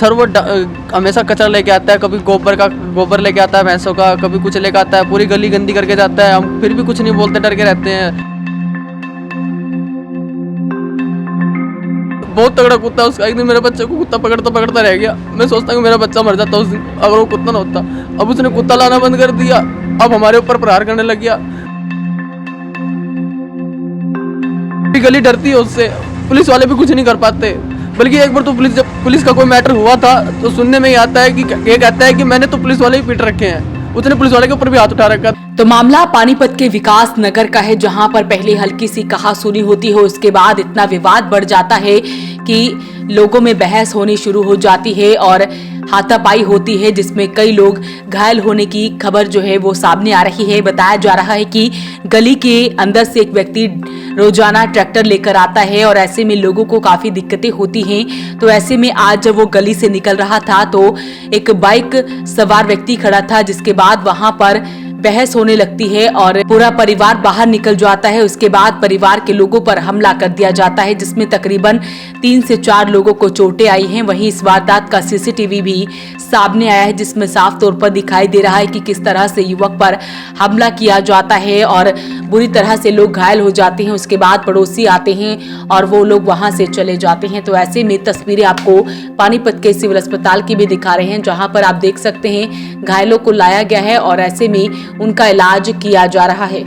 Sir वो हमेशा कचरा लेके आता है, कभी गोबर लेके आता है भैंसों का, कभी कुछ लेके आता है, पूरी गली गंदी करके जाता है। हम फिर भी कुछ नहीं बोलते, डर के रहते हैं। बहुत तगड़ा कुत्ता है उसका। एक दिन मेरे बच्चे को कुत्ता पकड़ता रह गया। मैं सोचता हूँ मेरा बच्चा मर जाता उस दिन अगर वो कुत्ता ना होता। अब उसने कुत्ता लाना बंद कर दिया, अब हमारे ऊपर प्रहार करने लग गया। गली डरती है उससे, पुलिस वाले भी कुछ नहीं कर पाते। बल्कि एक बार तो जब पुलिस का कोई मैटर हुआ था तो सुनने में ही आता है कि ये कहता है कि मैंने तो पुलिस वाले ही पीट रखे हैं, उसने पुलिस वाले के ऊपर भी हाथ उठा रखा। तो मामला पानीपत के विकास नगर का है, जहां पर पहले हल्की सी कहासुनी होती है, उसके बाद इतना विवाद बढ़ जाता है कि लोगों में बहस होनी शुरू हो जाती है और हाथापाई होती है, जिसमें कई लोग घायल होने की खबर जो है वो सामने आ रही है। बताया जा रहा है कि गली के अंदर से एक व्यक्ति रोजाना ट्रैक्टर लेकर आता है और ऐसे में लोगों को काफी दिक्कतें होती हैं। तो ऐसे में आज जब वो गली से निकल रहा था तो एक बाइक सवार व्यक्ति खड़ा था, जिसके बाद वहां पर बहस होने लगती है और पूरा परिवार बाहर निकल जाता है। उसके बाद परिवार के लोगों पर हमला कर दिया जाता है, जिसमें तकरीबन 3 से 4 लोगों को चोटें आई हैं। वहीं इस वारदात का सीसीटीवी भी सामने आया है, जिसमें साफ तौर पर दिखाई दे रहा है कि किस तरह से युवक पर हमला किया जाता है और बुरी तरह से लोग घायल हो जाते हैं। उसके बाद पड़ोसी आते हैं और वो लोग वहां से चले जाते हैं। तो ऐसे में तस्वीरें आपको पानीपत के सिविल अस्पताल की भी दिखा रहे हैं, जहां पर आप देख सकते हैं घायलों को लाया गया है और ऐसे में उनका इलाज किया जा रहा है।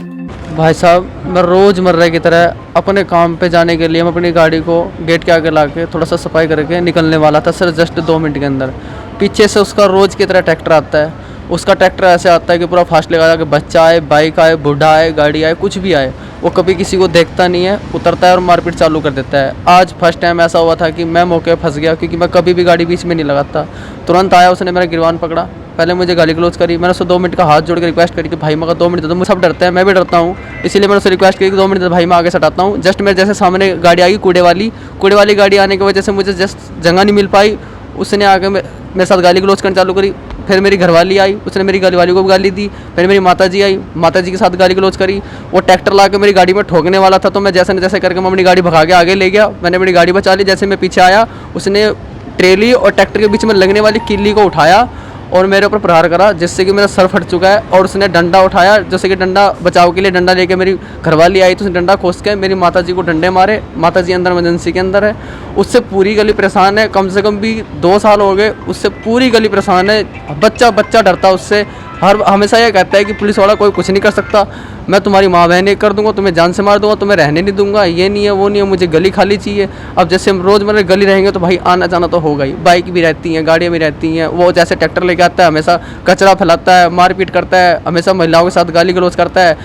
भाई साहब, मैं रोज़मर्रा की तरह अपने काम पे जाने के लिए मैं अपनी गाड़ी को गेट के आगे ला के थोड़ा सा सफाई करके निकलने वाला था सर, जस्ट 2 मिनट के अंदर। पीछे से उसका रोज़ की तरह ट्रैक्टर आता है। उसका ट्रैक्टर ऐसे आता है कि पूरा फास्ट लगा के बच्चा आए, बाइक आए, बूढ़ा आए, गाड़ी आए, कुछ भी आए, वो कभी किसी को देखता नहीं है, उतरता है और मारपीट चालू कर देता है। आज फर्स्ट टाइम ऐसा हुआ था कि मैं मौके फंस गया, क्योंकि मैं कभी भी गाड़ी बीच में नहीं लगाता। तुरंत आया, उसने मेरा गिरवान पकड़ा, पहले मुझे गाली गलौज करी। मैंने उससे 2 मिनट का हाथ जोड़ के रिक्वेस्ट करी कि भाई मगर 2 मिनट दे दो। मुझे सब डरते हैं, मैं भी डरता हूँ, इसीलिए मैंने उससे रिक्वेस्ट करी कि 2 मिनट दे भाई, मैं आगे सटाता हूँ। जस्ट मेरे जैसे सामने गाड़ी आई, कूड़े वाली गाड़ी आने की वजह से मुझे जस्ट जगह नहीं मिल पाई। उसने आके मेरे साथ गाली गलौज करना चालू करी। फिर मेरी घरवाली आई, उसने मेरी घरवाली को भी गाली दी। फिर मेरी माताजी आई, माताजी के साथ गाली गलौज करी। वो ट्रैक्टर ला के मेरी गाड़ी में ठोकने वाला था, तो मैं जैसे न जैसे करके मैं अपनी गाड़ी भगा के आगे ले गया। मैंने मेरी गाड़ी बचा ली। जैसे मैं पीछे आया, उसने ट्रेली और ट्रैक्टर के बीच में लगने वाली किल्ली को उठाया और मेरे ऊपर प्रहार करा, जिससे कि मेरा सर फट चुका है। और उसने डंडा उठाया, जैसे कि डंडा बचाव के लिए डंडा लेके मेरी घरवाली आई, तो उसने डंडा खोस के मेरी माताजी को डंडे मारे। माताजी अंदर इमरजेंसी के अंदर है। उससे पूरी गली परेशान है, कम से कम भी 2 साल हो गए, उससे पूरी गली परेशान है। बच्चा डरता उससे, हमेशा ये कहता है कि पुलिस वाला कोई कुछ नहीं कर सकता, मैं तुम्हारी माँ बहन एक कर दूंगा, तुम्हें जान से मार दूंगा, तुम्हें रहने नहीं दूंगा, ये नहीं है वो नहीं है, मुझे गली खाली चाहिए। अब जैसे हम रोज़मर्रा गली रहेंगे तो भाई आना जाना तो होगा ही, बाइक भी रहती हैं, गाड़ियाँ भी रहती हैं। वो जैसे ट्रैक्टर लेके आता है, हमेशा कचरा फैलाता है, मारपीट करता है, हमेशा महिलाओं के साथ गाली गलौज करता है।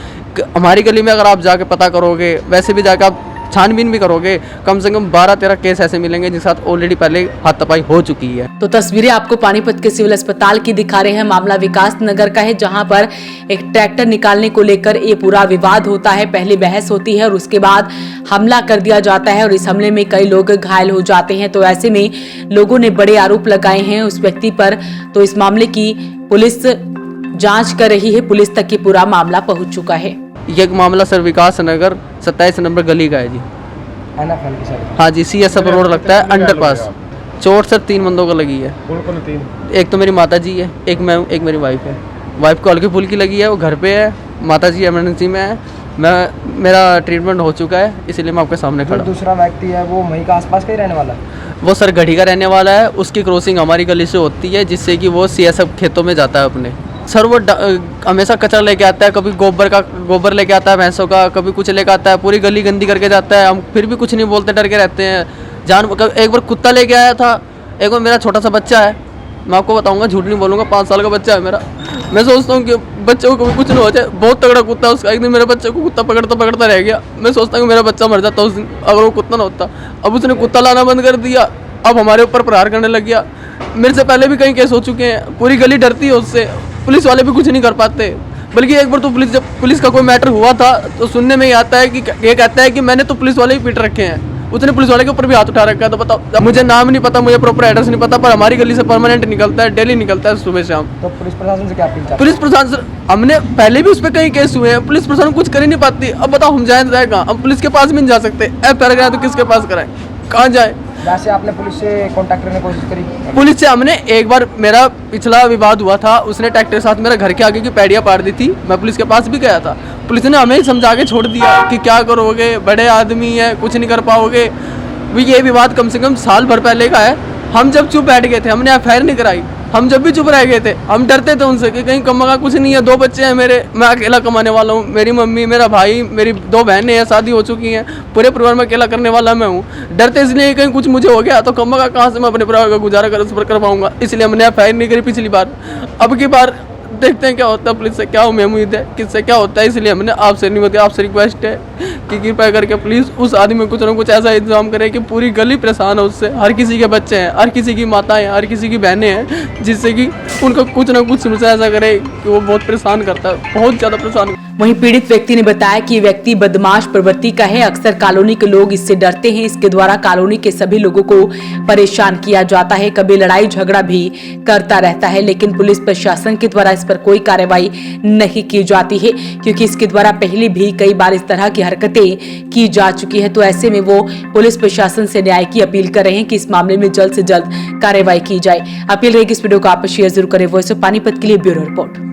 हमारी गली में अगर आप जाके पता करोगे, वैसे भी जाके आप छानबीन भी करोगे, कम से कम 12-13 केस ऐसे मिलेंगे जिनके साथ ऑलरेडी पहले हाथापाई हो चुकी है। तो तस्वीरें आपको पानीपत के सिविल अस्पताल की दिखा रहे हैं। मामला विकास नगर का है, जहां पर एक ट्रैक्टर निकालने को लेकर ये पूरा विवाद होता है। पहले बहस होती है और उसके बाद हमला कर दिया जाता है और इस हमले में कई लोग घायल हो जाते हैं। तो ऐसे में लोगों ने बड़े आरोप लगाए हैं उस व्यक्ति पर। तो इस मामले की पुलिस जांच कर रही है, पुलिस तक ये पूरा मामला पहुंच चुका है। ये एक मामला सर विकास नगर 27 नंबर गली का है जी। हाँ जी, CSF रोड लगता है, अंडरपास। चोट सर 3 बंदों को लगी है। कौन 3? एक तो मेरी माताजी है, एक मैं हूँ, एक मेरी वाइफ है। वाइफ को हल्की फुल्की लगी है, वो घर पे है। माताजी इमरजेंसी में है। मेरा ट्रीटमेंट हो चुका है, इसीलिए मैं आपके सामने खड़ा हूँ। दूसरा व्यक्ति है वो वहीं का आसपास का ही रहने वाला है? वो सर गढ़ी का रहने वाला है। उसकी क्रॉसिंग हमारी गली से होती है, जिससे कि वो CSF खेतों में जाता है अपने। सर वो हमेशा कचरा लेके आता है, कभी गोबर लेके आता है भैंसों का, कभी कुछ लेके आता है, पूरी गली गंदी करके जाता है। हम फिर भी कुछ नहीं बोलते, डर के रहते हैं। एक बार कुत्ता लेके आया था, एक बार मेरा छोटा सा बच्चा है, मैं आपको बताऊंगा, झूठ नहीं बोलूँगा, 5 साल का बच्चा है मेरा। मैं सोचता हूँ कि बच्चे को कभी कुछ नहीं हो जाए। बहुत तगड़ा कुत्ता है उसका। एक दिन मेरे बच्चे को कुत्ता पकड़ता रह गया। मैं सोचता हूँ मेरा बच्चा मर जाता उस दिन अगर वो कुत्ता ना होता। अब उसने कुत्ता लाना बंद कर दिया, अब हमारे ऊपर प्रहार करने लग गया। मेरे से पहले भी कई केस हो चुके हैं, पूरी गली डरती है उससे, पुलिस वाले भी कुछ नहीं कर पाते। बल्कि एक बार तो जब पुलिस का कोई मैटर हुआ था तो सुनने में ही आता है कि ये कहता है कि मैंने तो पुलिस वाले ही पीट रखे हैं, उसने पुलिस वाले के ऊपर भी हाथ उठा रखा है। तो बताओ, मुझे नाम नहीं पता, मुझे प्रॉपर एड्रेस नहीं पता, पर हमारी गली से परमानेंट निकलता है, डेली निकलता है सुबह शाम। तो पुलिस प्रशासन से क्या अपील चाहते हैं? पुलिस प्रशासन, हमने पहले भी उस पर कई केस हुए हैं, पुलिस प्रशासन कुछ कर ही नहीं पाती। अब बताओ हम जाए कहाँ? हम पुलिस के पास भी नहीं जा सकते। FIR कराए तो किसके पास कराएं, कहाँ जाए? वैसे आपने पुलिस से कांटेक्ट करने की कोशिश करी? पुलिस से हमने एक बार, मेरा पिछला विवाद हुआ था, उसने ट्रैक्टर के साथ मेरे घर के आगे की पैड़ियाँ पाड़ दी थी, मैं पुलिस के पास भी गया था। पुलिस ने हमें समझा के छोड़ दिया कि क्या करोगे, बड़े आदमी हैं, कुछ नहीं कर पाओगे। ये विवाद कम से कम साल भर पहले का है। हम जब चुप बैठ गए थे, हमने एफआईआर नहीं कराई, हम जब भी चुप रह गए थे, हम डरते थे उनसे कि कहीं कमा का कुछ नहीं है, 2 बच्चे हैं मेरे, मैं अकेला कमाने वाला हूँ, मेरी मम्मी, मेरा भाई, मेरी 2 बहनें हैं, शादी हो चुकी हैं, पूरे परिवार में अकेला करने वाला मैं हूँ। डरते इसलिए कहीं कुछ मुझे हो गया तो कमा का कहाँ से मैं अपने परिवार का गुजारा कर पाऊंगा, इसलिए हमने एफआईआर नहीं करी पिछली बार। अब की बार देखते हैं क्या होता है, पुलिस से क्या उम्मीद है, किससे क्या होता है, इसलिए हमने आपसे निवेदन, आपसे रिक्वेस्ट है कि कृपया करके प्लीज़ उस आदमी में कुछ ना कुछ ऐसा इंतजाम करें कि पूरी गली परेशान है उससे। हर किसी के बच्चे हैं, हर किसी की माताएं हैं, हर किसी की बहनें हैं, जिससे कि उनको कुछ ना कुछ समस्या ऐसा करे कि वो बहुत परेशान करता है, बहुत ज़्यादा परेशान। वहीं पीड़ित व्यक्ति ने बताया कि ये व्यक्ति बदमाश प्रवृत्ति का है, अक्सर कॉलोनी के लोग इससे डरते हैं, इसके द्वारा कॉलोनी के सभी लोगों को परेशान किया जाता है, कभी लड़ाई झगड़ा भी करता रहता है, लेकिन पुलिस प्रशासन के द्वारा इस पर कोई कार्रवाई नहीं की जाती है, क्योंकि इसके द्वारा पहले भी कई बार इस तरह की हरकतें की जा चुकी है। तो ऐसे में वो पुलिस प्रशासन से न्याय की अपील कर रहे हैं कि इस मामले में जल्द से जल्द कार्रवाई की जाए। अपील रहेगी इस वीडियो को आप शेयर जरूर करें। वॉइस ऑफ पानीपत के लिए ब्यूरो रिपोर्ट।